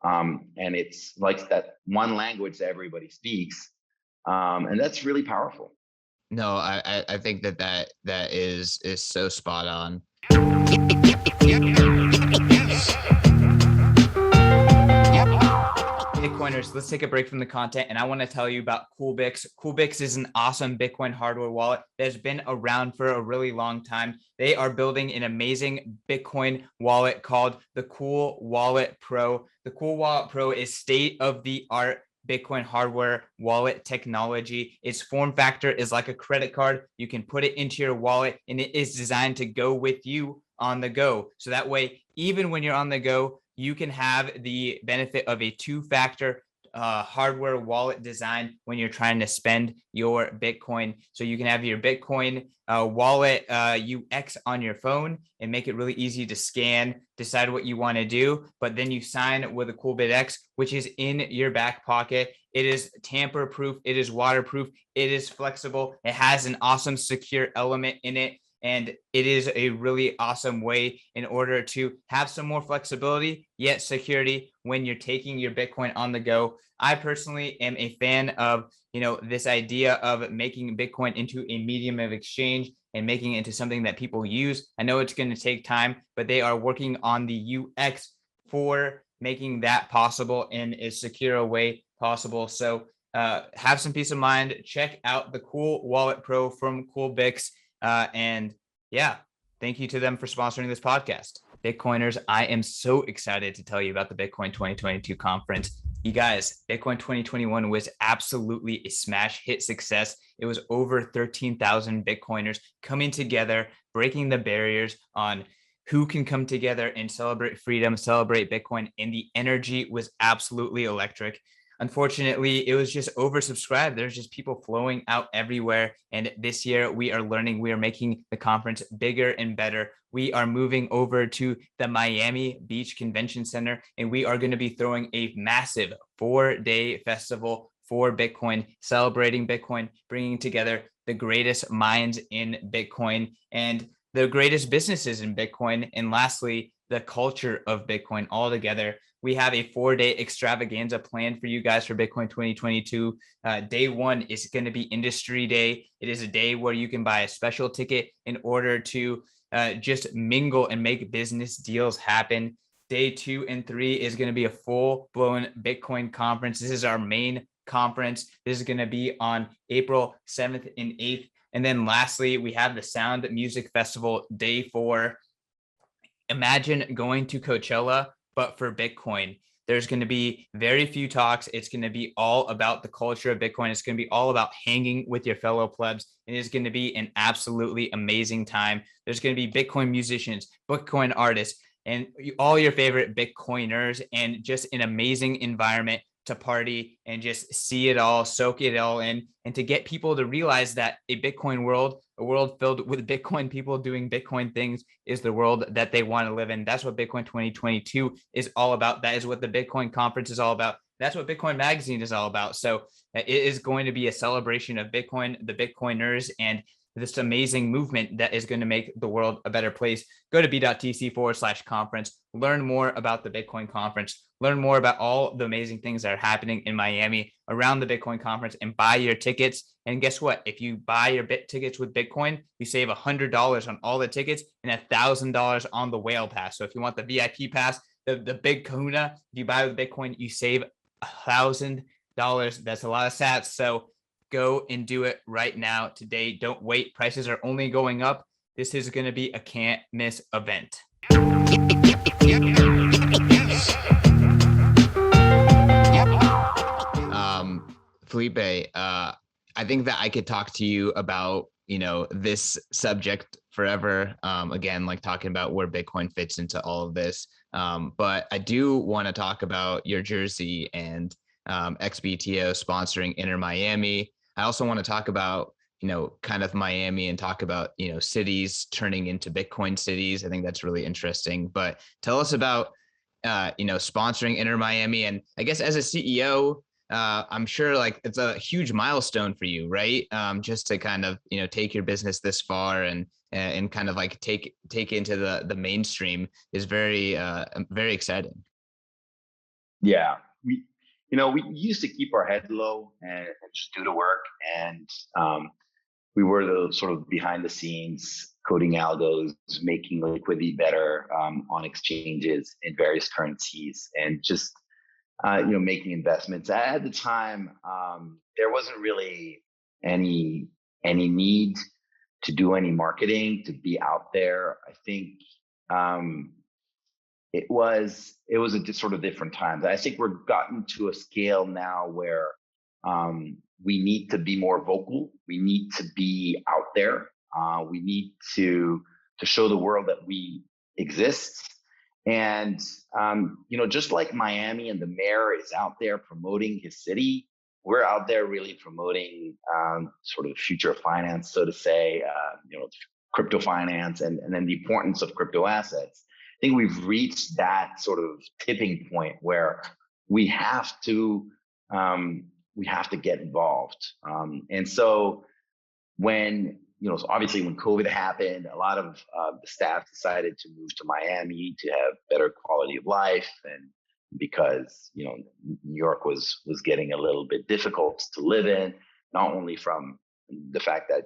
And it's like that one language that everybody speaks. And that's really powerful. No, I think that is so spot on. Yes. Bitcoiners, let's take a break from the content, and I want to tell you about CoolBit. CoolBit is an awesome Bitcoin hardware wallet that has been around for a really long time. They are building an amazing Bitcoin wallet called the Cool Wallet Pro. The Cool Wallet Pro is state-of-the-art Bitcoin hardware wallet technology. Its form factor is like a credit card. You can put it into your wallet, and it is designed to go with you on the go. So that way, even when you're on the go, you can have the benefit of a two-factor hardware wallet design when you're trying to spend your Bitcoin. So you can have your Bitcoin wallet UX on your phone and make it really easy to scan, decide what you want to do, but then you sign with a CoolBit X, which is in your back pocket. It is tamper-proof, it is waterproof, it is flexible, it has an awesome secure element in it. And it is a really awesome way in order to have some more flexibility, yet security when you're taking your Bitcoin on the go. I personally am a fan of, this idea of making Bitcoin into a medium of exchange and making it into something that people use. I know it's going to take time, but they are working on the UX for making that possible in as secure a way possible. So have some peace of mind. Check out the Cool Wallet Pro from CoolBit. And yeah, thank you to them for sponsoring this podcast. Bitcoiners, I am so excited to tell you about the Bitcoin 2022 conference. You guys, Bitcoin 2021 was absolutely a smash hit success. It was over 13,000 Bitcoiners coming together, breaking the barriers on who can come together and celebrate freedom, celebrate Bitcoin, and the energy was absolutely electric. Unfortunately, it was just oversubscribed. There's just people flowing out everywhere. And this year we are learning, we are making the conference bigger and better. We are moving over to the Miami Beach Convention Center, and we are going to be throwing a massive 4-day festival for Bitcoin, celebrating Bitcoin, bringing together the greatest minds in Bitcoin and the greatest businesses in Bitcoin. And lastly, the culture of Bitcoin all together. We have a 4-day extravaganza planned for you guys for Bitcoin 2022. Day one is going to be Industry Day. It is a day where you can buy a special ticket in order to just mingle and make business deals happen. Day 2 and 3 is going to be a full-blown Bitcoin conference. This is our main conference. This is going to be on April 7th and 8th. And then lastly, we have the Sound Music Festival, Day 4. Imagine going to Coachella, but for Bitcoin. There's going to be very few talks. It's going to be all about the culture of Bitcoin. It's going to be all about hanging with your fellow plebs. It is going to be an absolutely amazing time. There's going to be Bitcoin musicians, Bitcoin artists, and all your favorite Bitcoiners, and just an amazing environment to party and just see it all, soak it all in, and to get people to realize that a Bitcoin world, a world filled with Bitcoin people doing Bitcoin things, is the world that they want to live in. That's what Bitcoin 2022 is all about. That is what the Bitcoin conference is all about. That's what Bitcoin Magazine is all about. So it is going to be a celebration of Bitcoin, the Bitcoiners, and this amazing movement that is going to make the world a better place. Go to b.tc/conference, learn more about the Bitcoin conference, learn more about all the amazing things that are happening in Miami around the Bitcoin conference, and buy your tickets. And guess what? If you buy your tickets with Bitcoin, you save $100 on all the tickets and $1,000 on the whale pass. So if you want the VIP pass, the big kahuna, if you buy with Bitcoin, you save $1,000. That's a lot of sats. So go and do it right now today. Don't wait. Prices are only going up. This is going to be a can't miss event. Felipe, I think that I could talk to you about, this subject forever. Again, like talking about where Bitcoin fits into all of this. But I do want to talk about your jersey and XBTO sponsoring Inter Miami. I also want to talk about, kind of Miami and talk about, cities turning into Bitcoin cities. I think that's really interesting. But tell us about, sponsoring Inter Miami. And I guess as a CEO, I'm sure like it's a huge milestone for you, right? Just to kind of, take your business this far and kind of like take into the mainstream is very exciting. Yeah, we used to keep our heads low and just do the work, and we were the sort of behind the scenes coding algos, making liquidity better on exchanges in various currencies, and just making investments. At the time, there wasn't really any need to do any marketing, to be out there. I think it was a sort of different times. I think we're gotten to a scale now where we need to be more vocal. We need to be out there. We need to show the world that we exist. And just like Miami and the mayor is out there promoting his city, we're out there really promoting sort of the future of finance, so to say, crypto finance, and then the importance of crypto assets. I think we've reached that sort of tipping point where we have to get involved. And so when obviously when COVID happened, a lot of the staff decided to move to Miami to have better quality of life, and because New York was getting a little bit difficult to live in, not only from the fact that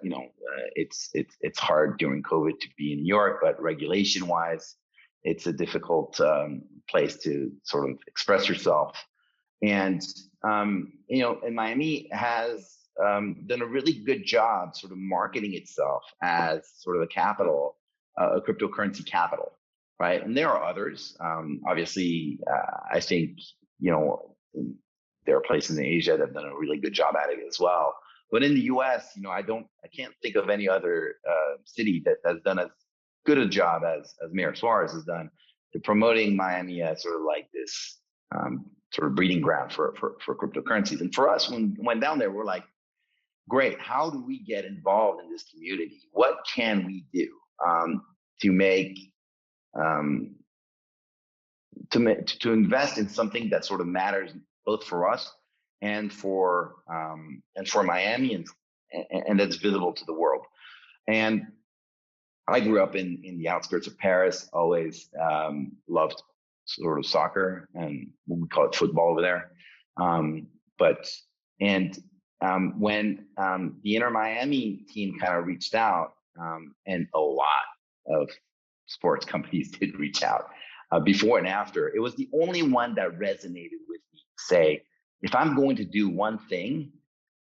it's hard during COVID to be in New York, but regulation wise, it's a difficult place to sort of express yourself. And and Miami has done a really good job sort of marketing itself as sort of a capital, a cryptocurrency capital, right? And there are others. Obviously, I think there are places in Asia that have done a really good job at it as well. But in the U.S., I can't think of any other city that has done as good a job as Mayor Suarez has done to promoting Miami as sort of like this sort of breeding ground for cryptocurrencies. And for us, when we went down there, we're like, great, how do we get involved in this community? What can we do to make to invest in something that sort of matters both for us and for Miami, and that's visible to the world. And I grew up in the outskirts of Paris, always loved sort of soccer, and we call it football over there. When the Inter Miami team kind of reached out, and a lot of sports companies did reach out before and after, it was the only one that resonated with me. Say, if I'm going to do one thing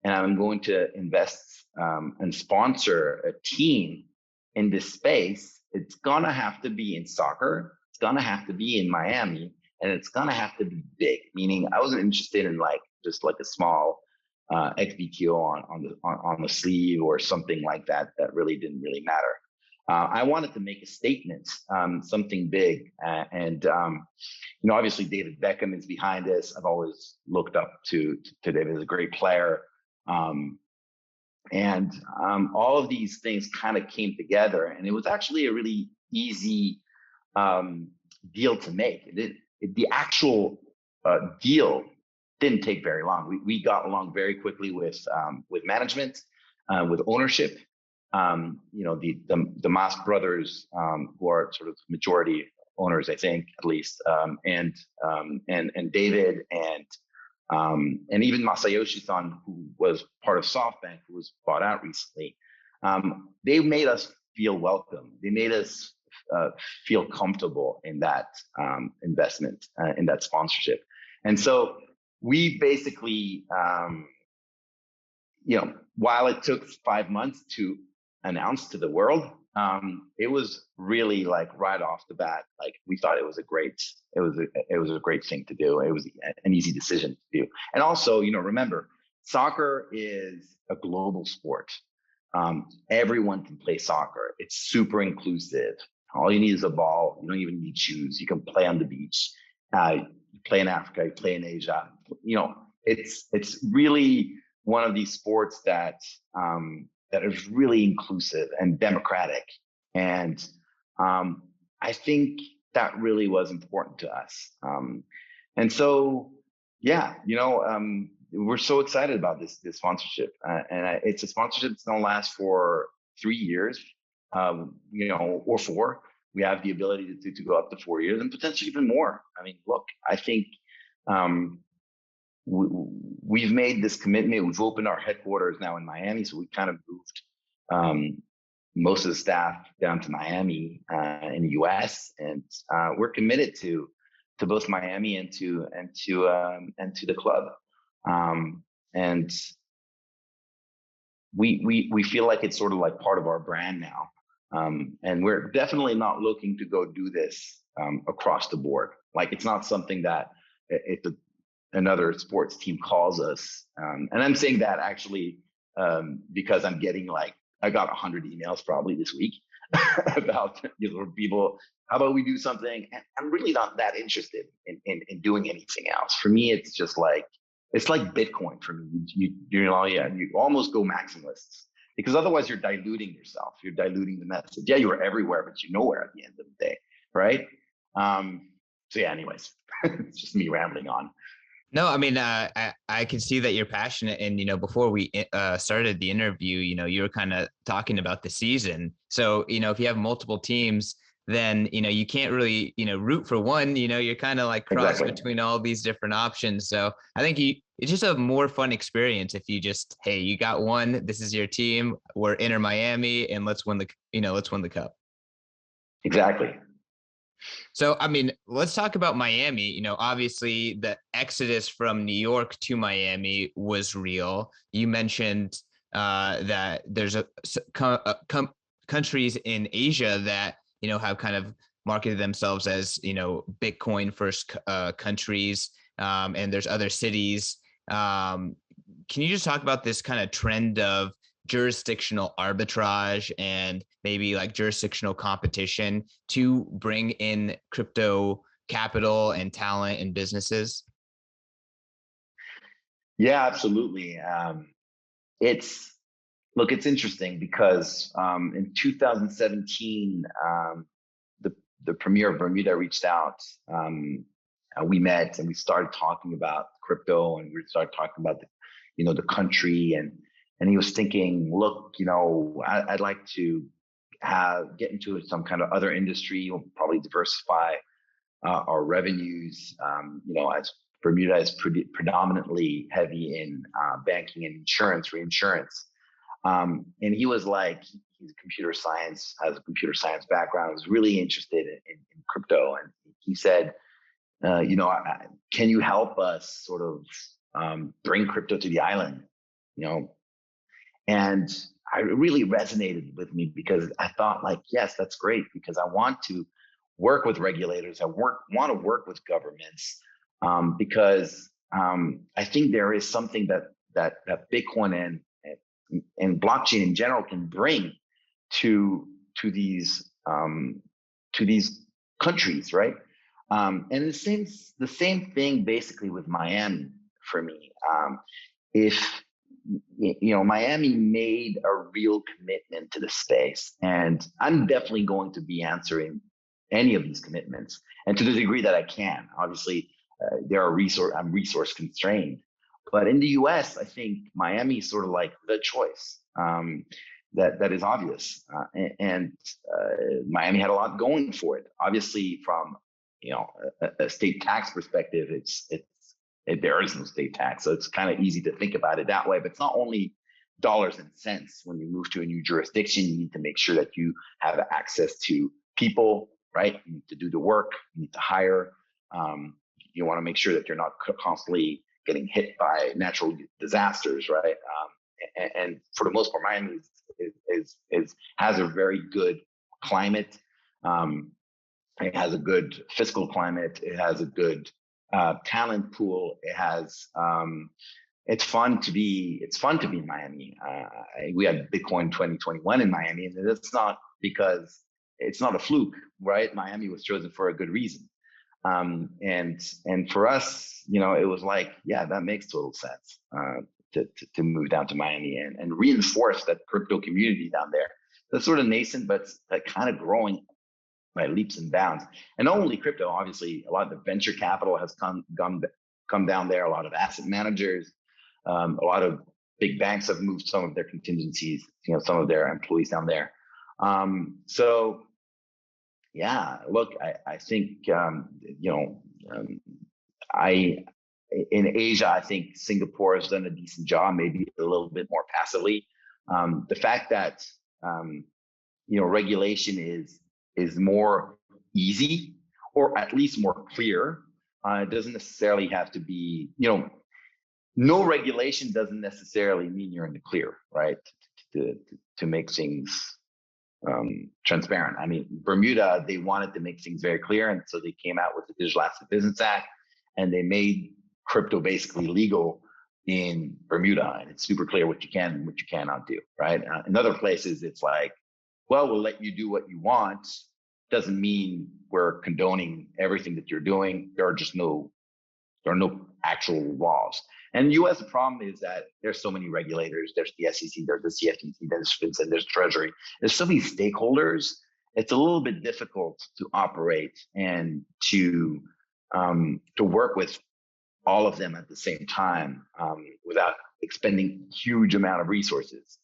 and I'm going to invest and sponsor a team in this space, it's gonna have to be in soccer, it's gonna have to be in Miami, and it's gonna have to be big. Meaning, I wasn't interested in just a small XBTO on the sleeve or something like that. That really didn't really matter. I wanted to make a statement, something big, and obviously David Beckham is behind this. I've always looked up to David as a great player, and all of these things kind of came together, and it was actually a really easy deal to make. The actual deal didn't take very long. We got along very quickly with management, with ownership, the Mas brothers, who are sort of majority owners, I think, at least, and David and even Masayoshi-san, who was part of SoftBank, who was bought out recently. They made us feel welcome. They made us feel comfortable in that investment, in that sponsorship. And so we basically, while it took 5 months to announce to the world, it was really like right off the bat, like we thought it was a great thing to do. It was an easy decision to do. And also, remember, soccer is a global sport. Everyone can play soccer. It's super inclusive. All you need is a ball. You don't even need shoes. You can play on the beach. You play in Africa. You play in Asia. It's really one of these sports that is really inclusive and democratic. And I think that really was important to us. And so, we're so excited about this sponsorship. And it's a sponsorship that's going to last for 3 years, or 4. We have the ability to go up to 4 years and potentially even more. I mean, look, I think we've made this commitment. We've opened our headquarters now in Miami, so we kind of moved most of the staff down to Miami in the U.S. And we're committed to both Miami and to the club. And we feel like it's sort of like part of our brand now. And we're definitely not looking to go do this across the board. Like, it's not something that another sports team calls us. And I'm saying that actually because I'm getting I got 100 emails probably this week about people, how about we do something? And I'm really not that interested in doing anything else. For me, it's just it's like Bitcoin for me. You almost go maximalists, because otherwise you're diluting yourself. You're diluting the message. Yeah, you're everywhere, but you're nowhere at the end of the day, right? So yeah, anyways, it's just me rambling on. No, I mean, I can see that you're passionate, and before we started the interview, you were kind of talking about the season. So if you have multiple teams, then you can't really root for one. You're kind of like cross between all these different options. So I think it's just a more fun experience if you just, hey, you got one. This is your team. We're Inter Miami, and let's win the cup. Exactly. So, I mean, let's talk about Miami. Obviously the exodus from New York to Miami was real. You mentioned that there's countries in Asia that, have kind of marketed themselves as, Bitcoin first countries, and there's other cities. Can you just talk about this kind of trend of jurisdictional arbitrage and maybe like jurisdictional competition to bring in crypto capital and talent and businesses? Yeah, absolutely. It's interesting because in 2017, the premier of Bermuda reached out. We met and we started talking about crypto, and we started talking about the country, and he was thinking, look, I'd like to get into some kind of other industry. We'll probably diversify our revenues. As Bermuda is predominantly heavy in banking and insurance, reinsurance. And he was like, he's has a computer science background, was really interested in crypto. And he said, can you help us sort of bring crypto to the island? And it really resonated with me, because I thought, yes, that's great, because I want to work with regulators. I want to work with governments, because I think there is something that Bitcoin and blockchain in general can bring to these countries, right? And the same thing basically with Miami for me. If Miami made a real commitment to the space, and I'm definitely going to be answering any of these commitments, and to the degree that I can. Obviously, I'm resource constrained, but in the U.S., I think Miami is sort of like the choice. that is obvious. And Miami had a lot going for it. Obviously, from a state tax perspective, there is no state tax, so it's kind of easy to think about it that way. But it's not only dollars and cents. When you move to a new jurisdiction, you need to make sure that you have access to people, right? You need to do the work, you need to hire. You want to make sure that you're not constantly getting hit by natural disasters, right? And for the most part, Miami has a very good climate. It has a good fiscal climate. It has a good talent pool. It has it's fun to be in Miami. We had Bitcoin 2021 in Miami, and it's not because it's not a fluke, right? Miami was chosen for a good reason. And for us, it was like, yeah, that makes total sense to move down to Miami and reinforce that crypto community down there. That's sort of nascent, but kind of growing by leaps and bounds. And not only crypto, obviously, a lot of the venture capital has come down there. A lot of asset managers, a lot of big banks have moved some of their contingencies, some of their employees down there. So yeah, look, I think in Asia, I think Singapore has done a decent job, maybe a little bit more passively. The fact that regulation is more easy, or at least more clear. It doesn't necessarily have to be, no regulation doesn't necessarily mean you're in the clear, right? To make things transparent. I mean, Bermuda, they wanted to make things very clear, and so they came out with the Digital Asset Business Act, and they made crypto basically legal in Bermuda, and it's super clear what you can and what you cannot do, right? In other places, it's like, well, we'll let you do what you want. Doesn't mean we're condoning everything that you're doing. There are no actual laws. And U.S. the problem is that there's so many regulators. There's the SEC, there's the CFTC, there's FinCEN, there's Treasury. There's so many stakeholders. It's a little bit difficult to operate and to work with all of them at the same time without expending huge amount of resources.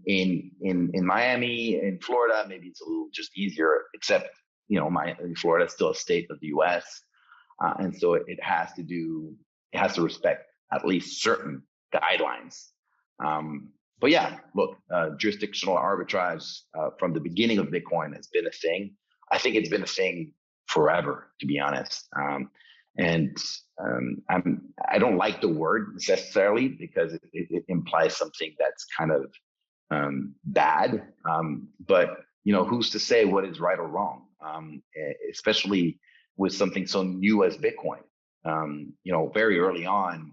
In Miami, in Florida, maybe it's a little just easier, except Florida is still a state of the U.S. And so it has to respect at least certain guidelines. But yeah, look, jurisdictional arbitrage from the beginning of Bitcoin has been a thing. I think it's been a thing forever, to be honest. I don't like the word necessarily because it implies something that's kind of bad. But who's to say what is right or wrong? Especially with something so new as Bitcoin. Very early on,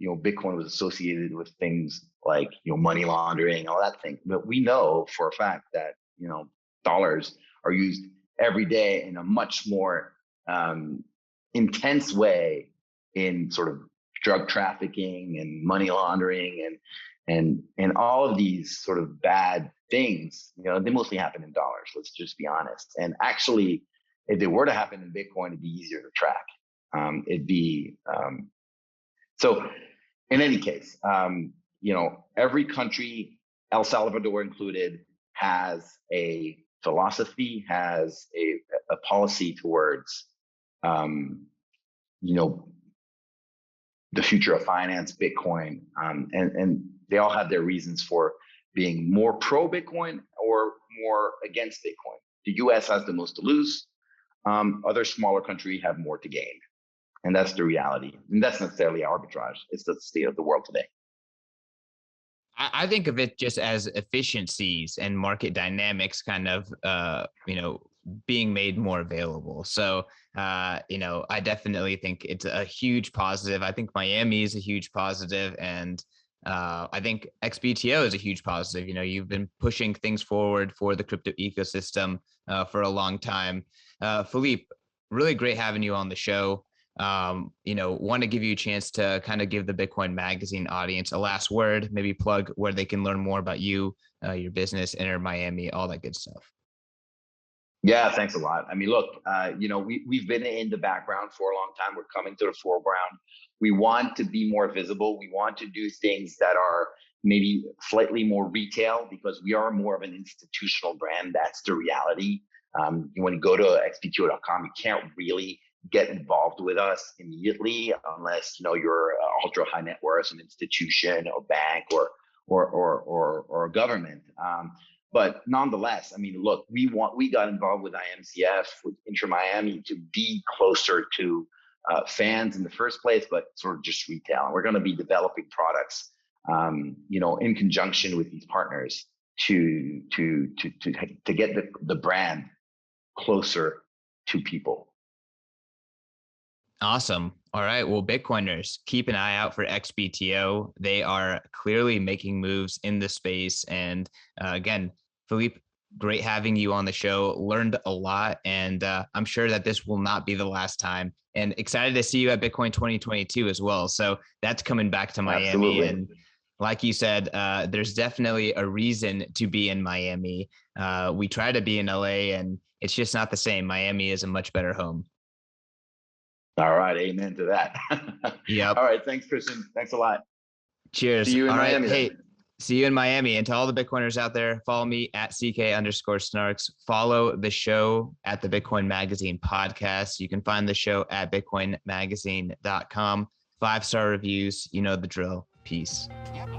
Bitcoin was associated with things like money laundering, all that thing. But we know for a fact that dollars are used every day in a much more intense way in sort of drug trafficking and money laundering and all of these sort of bad things. They mostly happen in dollars. Let's just be honest. And actually, if they were to happen in Bitcoin, it'd be easier to track. So in any case, every country, El Salvador included, has a philosophy, has a policy towards the future of finance, Bitcoin, and they all have their reasons for being more pro Bitcoin or more against Bitcoin. The US has the most to lose. Other smaller countries have more to gain. And that's the reality. And that's necessarily arbitrage. It's the state of the world today. I think of it just as efficiencies and market dynamics kind of, being made more available. So, I definitely think it's a huge positive. I think Miami is a huge positive, and I think XBTO is a huge positive. You've been pushing things forward for the crypto ecosystem for a long time. Philippe, really great having you on the show. Want to give you a chance to kind of give the Bitcoin Magazine audience a last word, maybe plug where they can learn more about you, your business, Enter Miami, all that good stuff. Yeah, thanks a lot. I mean, look, we've been in the background for a long time. We're coming to the foreground. We want to be more visible. We want to do things that are maybe slightly more retail because we are more of an institutional brand. That's the reality. When you go to xbto.com, you can't really get involved with us immediately unless you're ultra high net worth, an institution or bank or government. But nonetheless, I mean, look, we got involved with IMCF, with Inter Miami, to be closer to fans in the first place, but sort of just retail. And we're going to be developing products, in conjunction with these partners to get the brand closer to people. Awesome. All right. Well, Bitcoiners, keep an eye out for XBTO. They are clearly making moves in the space. And again, Philippe, great having you on the show. Learned a lot. And I'm sure that this will not be the last time. And excited to see you at Bitcoin 2022 as well. So that's coming back to Miami. Absolutely. And like you said, there's definitely a reason to be in Miami. We try to be in LA and it's just not the same. Miami is a much better home. All right. Amen to that. Yep. All right. Thanks, Christian. Thanks a lot. Cheers. See you in Miami. Hey, see you in Miami. And to all the Bitcoiners out there, follow me at CK_Snarks. Follow the show at the Bitcoin Magazine podcast. You can find the show at bitcoinmagazine.com. 5-star reviews. You know the drill. Peace. Yep.